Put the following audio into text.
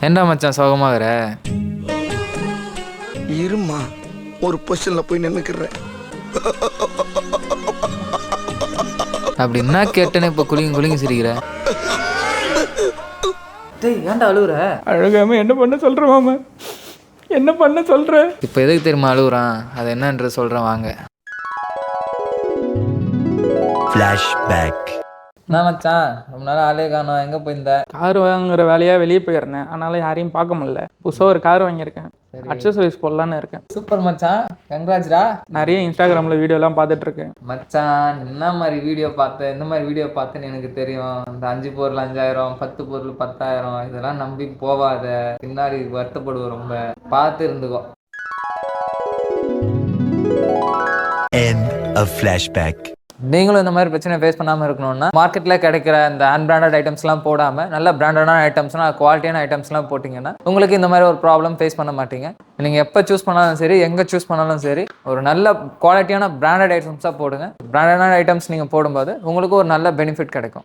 ஏண்டா மச்சான் சோகமாகற? இருமா ஒரு பொசிஷன்ல போய் நின்னுக்கிறேன். அப்படி என்ன கேட்டேன்னு இப்போ குளிங்க சிரிக்கிற? டேய் ஏன்டா அழுகுற? அழுகாம என்ன பண்ண சொல்ற மாமா? என்ன பண்ண சொல்ற? இப்போ எதுக்கு தெரியுமா அழுகுறான்? அது என்னன்றது சொல்கிறேன் வாங்க. ஃப்ளாஷ்பேக். என்ன மச்சான் ரொம்ப நேரம் ஆளே காணோம், எங்கே போயிருந்த? கார் வாங்குற வேலையாக வெளியே போயிருந்தேன், அதனால யாரையும் பார்க்க முடியல. புதுசாக ஒரு கார் வாங்கியிருக்கேன், அக்சசரிஸ் போடலான்னு இருக்கேன். சூப்பர் மச்சான், கங்க்ராட்ஸ்டா. நிறைய இன்ஸ்டாகிராமில் வீடியோலாம் பார்த்துட்டு இருக்கேன். மச்சான் என்ன மாதிரி வீடியோ பார்த்தேன், இந்த மாதிரி வீடியோ பார்த்தேன்னு எனக்கு தெரியும். இந்த 5 பொருள் 5000, 10 பொருள் 10,000 இதெல்லாம் நம்பி போவாத, பின்னாடி வருத்தப்படுவோம். ரொம்ப பார்த்து இருந்துக்கோ. End of flashback. நீங்களும் இந்த மாதிரி பிரச்சனை ஃபேஸ் பண்ணாமல் இருக்கணும்னா மார்க்கெட்டில் கிடைக்கிற இந்த அன்பிராண்டட் ஐட்டம்ஸ்லாம் போடாமல் நல்ல பிராண்டடான ஐட்டம்ஸ்லாம் குவாலிட்டியான ஐட்டம்ஸ்லாம் போட்டிங்கன்னா உங்களுக்கு இந்த மாதிரி ஒரு ப்ராப்ளம் ஃபேஸ் பண்ண மாட்டீங்க. நீங்கள் எப்போ சூஸ் பண்ணாலும் சரி, எங்கே சூஸ் பண்ணாலும் சரி, ஒரு நல்ல குவாலிட்டியான பிராண்டட் ஐட்டம்ஸாக போடுங்க. பிராண்டடான ஐட்டம்ஸ் நீங்கள் போடும்போது உங்களுக்கு ஒரு நல்ல பெனிஃபிட் கிடைக்கும்.